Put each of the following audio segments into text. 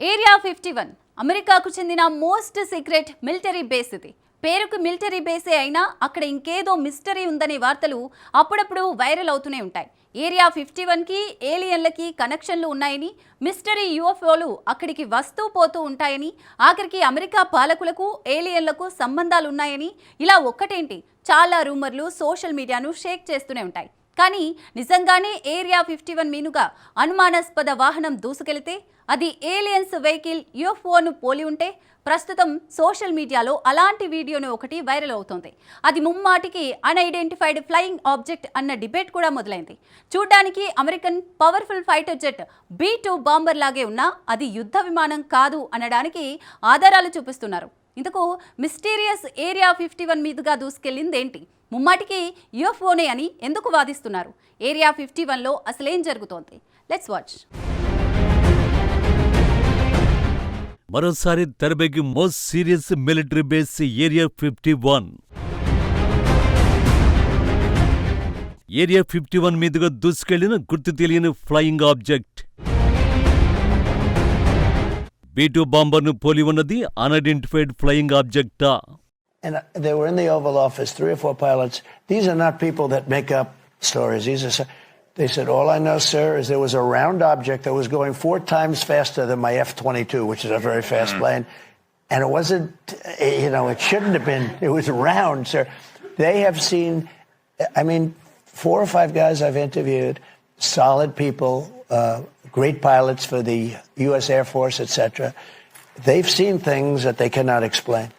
Area 51 అమెరికాకు చెందిన most secret military base ఇది. పేరుకు మిలిటరీ బేసే అయినా అక్కడ ఇంకేదో మిస్టరీ ఉందనే వార్తలు అప్పుడప్పుడు వైరల్ అవుతూనే ఉంటాయి. ఏరియా 51కి ఏలియన్లకి కనెక్షన్లు ఉన్నాయని, మిస్టరీ యూఎఫ్ఓలు అక్కడికి వస్తూ పోతూ ఉంటాయని, ఆఖరికి అమెరికా పాలకులకు ఏలియన్లకు సంబంధాలు ఉన్నాయని, ఇలా ఒక్కటేంటి చాలా రూమర్లు సోషల్ మీడియాను షేక్ చేస్తూనే ఉంటాయి. కానీ నిజంగానే ఏరియా 51 మీనుగా అనుమానాస్పద వాహనం దూసుకెళితే అది ఏలియన్స్ వెహికల్ యూఎఫ్ఓను పోలి ఉంటే ప్రస్తుతం సోషల్ మీడియాలో అలాంటి వీడియోను ఒకటి వైరల్ అవుతోంది. అది ముమ్మాటికి అన్ఐడెంటిఫైడ్ ఫ్లయింగ్ ఆబ్జెక్ట్ అన్న డిబేట్ కూడా మొదలైంది. చూడ్డానికి American powerful fighter jet B-2 bomber లాగే ఉన్నా అది యుద్ధ విమానం కాదు అనడానికి ఆధారాలు చూపిస్తున్నారు. ఇందుకు మిస్టీరియస్ ఏరియా 51 మీదుగా దూసుకెళ్లిందేంటి? ముమ్మాటికి యూఎఫ్ఓనే అని ఎందుకు వాదిస్తున్నారు? ఏరియా 51లో అసలేం జరుగుతోంది? Let's watch. మరోసారి తెరపైకి most serious military base area 51. Area 51 మీదుగా దూసుకెళ్లిన గుర్తు తెలియని ఫ్లయింగ్ ఆబ్జెక్ట్. B-2 బాంబర్ను పోలి ఉన్నది అన్ఐడెంటిఫైడ్ ఫ్లయింగ్ ఆబ్జెక్టా? And they were in the Oval Office, 3 or 4 pilots. These are not people that make up stories. They said, all I know, sir, is there was a round object that was going 4 times faster than my F-22, which is a very fast plane. And it wasn't, it shouldn't have been. It was round, sir. They have seen, 4 or 5 guys I've interviewed, solid people, great pilots for the U.S. Air Force, etc. They've seen things that they cannot explain.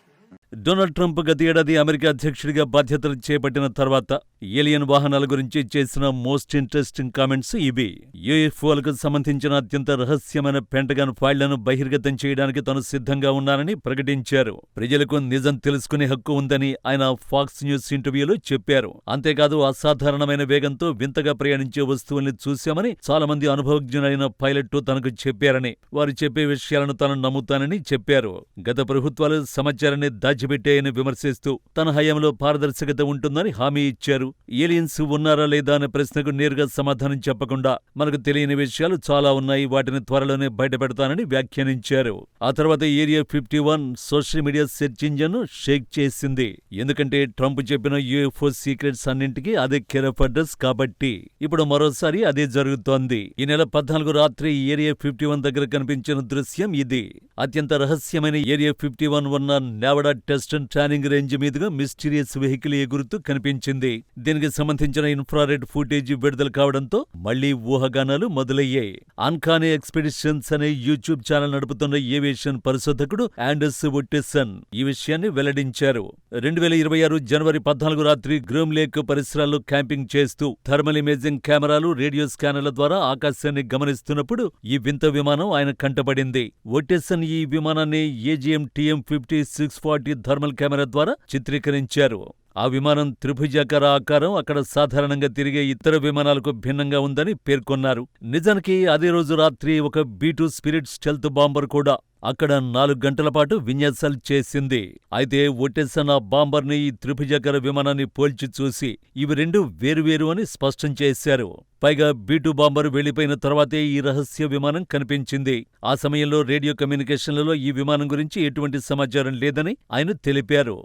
Donald Trump గత ఏడాది America అధ్యక్షుడిగా బాధ్యతలు చేపట్టిన తర్వాత alien వాహనాల గురించి చేసిన most interesting comments ఇవి. యూఎఫ్ఓలకు సంబంధించిన అత్యంత రహస్యమైన పెంటగాన్ ఫైళ్లను బహిర్గతం చేయడానికి తాను సిద్ధంగా ఉన్నానని ప్రకటించారు. ప్రజలకు నిజం తెలుసుకునే హక్కు ఉందని ఆయన ఫాక్స్ న్యూస్ ఇంటర్వ్యూలో చెప్పారు. అంతేకాదు అసాధారణమైన వేగంతో వింతగా ప్రయాణించే వస్తువుల్ని చూశామని చాలా మంది అనుభవజ్ఞులైన పైలట్లు తనకు చెప్పారని, వారు చెప్పే విషయాలను తాను నమ్ముతానని చెప్పారు. గత ప్రభుత్వాలు సమాచారాన్ని దాచిపెట్టాయని విమర్శిస్తూ తన హయాంలో పారదర్శకత ఉంటుందని హామీ ఇచ్చారు. ఏలియన్స్ ఉన్నారా లేదా అనే ప్రశ్నకు నేరుగా సమాధానం చెప్పకుండా మనకు తెలియని విషయాలు చాలా ఉన్నాయి, వాటిని త్వరలోనే బయటపెడతానని వ్యాఖ్యానించారు. ఆ తర్వాత area 51 social media search engine shake చేసింది. ఎందుకంటే ట్రంప్ చెప్పిన యూఎఫ్ఓ సీక్రెట్స్ అన్నింటికీ అదే కేర్ ఆఫ్ అడ్రస్ కాబట్టి. ఇప్పుడు మరోసారి అదే జరుగుతోంది. ఈ నెల 14 రాత్రి ఏరియా 51 దగ్గర కనిపించిన దృశ్యం ఇది. అత్యంత రహస్యమైన ఏరియా 51 ఉన్న నెవడా టెస్ట్ అండ్ ట్రైనింగ్ రేంజ్ మీదుగా మిస్టీరియస్ వెహికల్ ఎగురుతూ కనిపించింది. దీనికి సంబంధించిన ఇన్ఫ్రారెడ్ ఫుటేజ్ విడుదల కావడంతో మళ్లీ ఊహాగానాలు మొదలయ్యాయి. అన్కానీ ఎక్స్పెడిషన్స్ అనే యూట్యూబ్ ఛానల్ నడుపుతున్న ఏవియేషన్ పరిశోధకుడు ఆండర్స్ వొట్టెసన్ ఈ విషయాన్ని వెల్లడించారు. 2026 జనవరి 14 రాత్రి గ్రూమ్ లేక్ పరిసరాల్లో క్యాంపింగ్ చేస్తూ థర్మల్ ఇమేజింగ్ కెమెరాలు, రేడియో స్కానర్ల ద్వారా ఆకాశాన్ని గమనిస్తున్నప్పుడు ఈ వింత విమానం ఆయన కంటపడింది. వొట్టెసన్ ఈ విమానాన్ని AGM TM-50 640 థర్మల్ కెమెరా ద్వారా చిత్రీకరించారు. ఆ విమానం త్రిభుజాకార ఆకారం అక్కడ సాధారణంగా తిరిగే ఇతర విమానాలకు భిన్నంగా ఉందని పేర్కొన్నారు. నిజానికి అదే రోజు రాత్రి ఒక B-2 స్పిరిట్ స్టెల్త్ బాంబర్ కూడా అక్కడ 4 గంటల పాటు విన్యాసాలు చేసింది. అయితే వొట్టెసన్ ఆ బాంబర్ని, ఈ త్రిభుజాకార విమానాన్ని పోల్చి చూసి ఇవి రెండు వేరువేరు అని స్పష్టం చేశారు. పైగా B-2 బాంబర్ వెళ్లిపోయిన తర్వాతే ఈ రహస్య విమానం కనిపించింది. ఆ సమయంలో రేడియో కమ్యూనికేషన్లలో ఈ విమానం గురించి ఎటువంటి సమాచారం లేదని ఆయన తెలిపారు.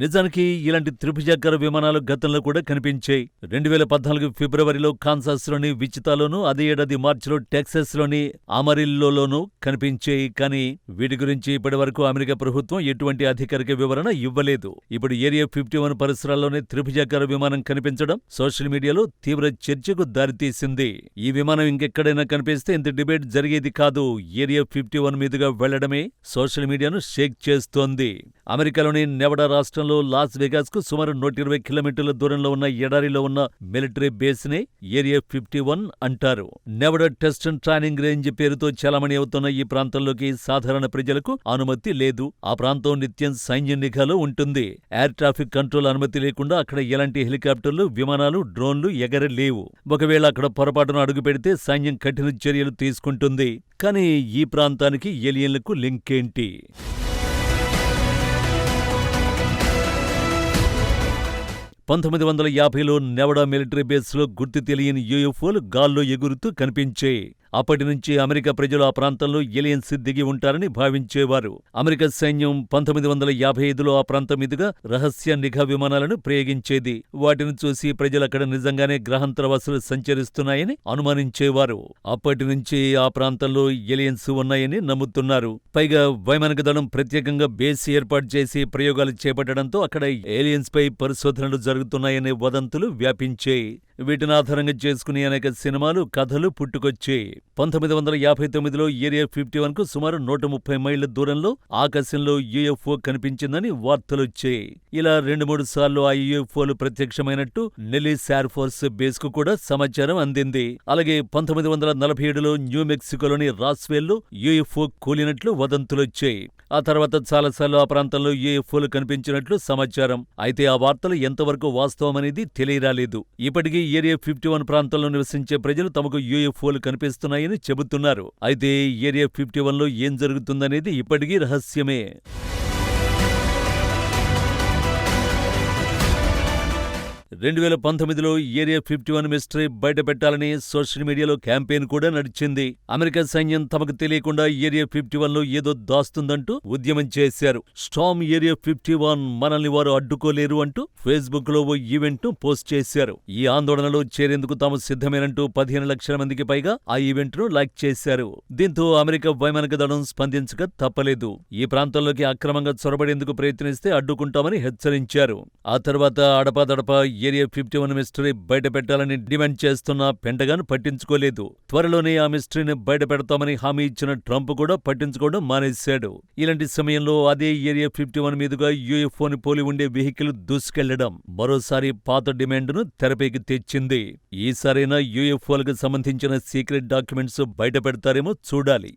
నిజానికి ఇలాంటి త్రిభుజాకార విమానాలు గతంలో కూడా కనిపించాయి. 2014 ఫిబ్రవరిలో కాన్సాస్లోని విచితాలోనూ, అదే ఏడాది మార్చిలో టెక్సాస్లోని అమరిల్లోనూ కనిపించాయి. కానీ వీటి గురించి ఇప్పటి వరకు అమెరికా ప్రభుత్వం ఎటువంటి అధికారిక వివరణ ఇవ్వలేదు. ఇప్పుడు ఏరియా 51 పరిసరాల్లోనే త్రిభుజాకార విమానం కనిపించడం సోషల్ మీడియాలో తీవ్ర చర్చకు దారితీసింది. ఈ విమానం ఇంకెక్కడైనా కనిపిస్తే ఇంత డిబేట్ జరిగేది కాదు. ఏరియా 51 మీదుగా వెళ్లడమే సోషల్ మీడియాను షేక్ చేస్తోంది. అమెరికాలోని నెవడా రాష్ట్రంలో లాస్ వెగాస్ కు సుమారు 120 కిలోమీటర్ల దూరంలో ఉన్న ఎడారిలో ఉన్న మిలిటరీ బేస్ నే ఏరియా 51 అంటారు. నెవడా టెస్ట్ అండ్ ట్రైనింగ్ రేంజ్ పేరుతో చలామణి అవుతున్న ఈ ప్రాంతంలోకి సాధారణ ప్రజలకు అనుమతి లేదు. ఆ ప్రాంతం నిత్యం సైన్య నిఘాలో ఉంటుంది. ఎయిర్ ట్రాఫిక్ కంట్రోల్ అనుమతి లేకుండా అక్కడ ఎలాంటి హెలికాప్టర్లు, విమానాలు, డ్రోన్లు ఎగరలేవు. ఒకవేళ అక్కడ పొరపాటున అడుగు పెడితే సైన్యం కఠిన చర్యలు తీసుకుంటుంది. కానీ ఈ ప్రాంతానికి ఏలియన్లకు లింక్ ఏంటి? 1950లో నెవడా మిలిటరీ బేస్లో గుర్తు తెలియని యూఎఫ్ఓలు గాల్లో ఎగురుతూ కనిపించాయి. అప్పటి నుంచి అమెరికా ప్రజలు ఆ ప్రాంతంలో ఏలియన్స్ దిగి ఉంటారని భావించేవారు. అమెరికా సైన్యం 1955లో ఆ ప్రాంతం మీదుగా రహస్య నిఘా విమానాలను ప్రయోగించేది. వాటిని చూసి ప్రజలు అక్కడ నిజంగానే గ్రహాంతరవాసులు సంచరిస్తున్నాయని అనుమానించేవారు. అప్పటి నుంచి ఆ ప్రాంతంలో ఏలియన్స్ ఉన్నాయని నమ్ముతున్నారు. పైగా వైమానిక దళం ప్రత్యేకంగా బేస్ ఏర్పాటు చేసి ప్రయోగాలు చేపట్టడంతో అక్కడ ఏలియన్స్ పై పరిశోధనలు జరుగుతున్నాయనే వదంతులు వ్యాపించాయి. వీటిని ఆధారంగా చేసుకుని అనేక సినిమాలు, కథలు పుట్టుకొచ్చాయి. 1959లో ఏరియా 51కు సుమారు 130 మైళ్ల దూరంలో ఆకాశంలో యూఎఫ్ఓ కనిపించిందని వార్తలొచ్చాయి. ఇలా 2-3 సార్లు ఆ యూఎఫ్ఓలు ప్రత్యక్షమైనట్టు నెల్లీస్ ఎయిర్ ఫోర్స్ బేస్కు కూడా సమాచారం అందింది. అలాగే 1947లో న్యూ మెక్సికోలోని రాస్వేల్లో యూఎఫ్ఓ కూలినట్లు వదంతులొచ్చాయి. ఆ తర్వాత చాలాసార్లు ఆ ప్రాంతంలో యూఎఫ్ఓలు కనిపించినట్లు సమాచారం. అయితే ఆ వార్తలు ఎంతవరకు వాస్తవమనేది తెలియరాలేదు. ఇప్పటికీ ఏరియా 51 ప్రాంతంలో నివసించే ప్రజలు తమకు యూఎఫ్ఓలు కనిపిస్తున్నాయని చెబుతున్నారు. అయితే ఏరియా 51లో ఏం జరుగుతుందనేది ఇప్పటికీ రహస్యమే. 2019లో ఏరియా 51 మిస్టరీ బయటపెట్టాలని సోషల్ మీడియాలో క్యాంపెయిన్ కూడా నడిచింది. అమెరికా సైన్యం తమకు తెలియకుండా ఏరియా 51లో ఏదో దాస్తుందంటూ ఉద్యమం చేశారు. స్టామ్ ఏరియా 51, మనల్ని వారు అడ్డుకోలేరు అంటూ ఫేస్బుక్ లో ఓ ఈవెంట్ ను పోస్ట్ చేశారు. ఈ ఆందోళనలో చేరేందుకు తాము సిద్ధమేనంటూ 15 లక్షల మందికి పైగా ఆ ఈవెంట్ ను లైక్ చేశారు. దీంతో అమెరికా వైమానిక దళం స్పందించక తప్పలేదు. ఈ ప్రాంతంలోకి అక్రమంగా చొరబడేందుకు ప్రయత్నిస్తే అడ్డుకుంటామని హెచ్చరించారు. ఆ తర్వాత అడపాదడపా ఏరియా 51 మిస్టరీ బయటపెట్టాలని డిమాండ్ చేస్తున్న పెంటగాన్ పట్టించుకోలేదు. త్వరలోనే ఆ మిస్టరీని బయటపెడతామని హామీ ఇచ్చిన ట్రంప్ కూడా పట్టించుకోవడం మానేశాడు. ఇలాంటి సమయంలో అదే ఏరియా 51 మీదుగా యూఎఫ్ఓని పోలి ఉండే వెహికల్ దూసుకెళ్లడం మరోసారి పాత డిమాండ్ను తెరపైకి తెచ్చింది. ఈసారైనా యూఎఫ్ఓలకు సంబంధించిన సీక్రెట్ డాక్యుమెంట్స్ బయటపెడతారేమో చూడాలి.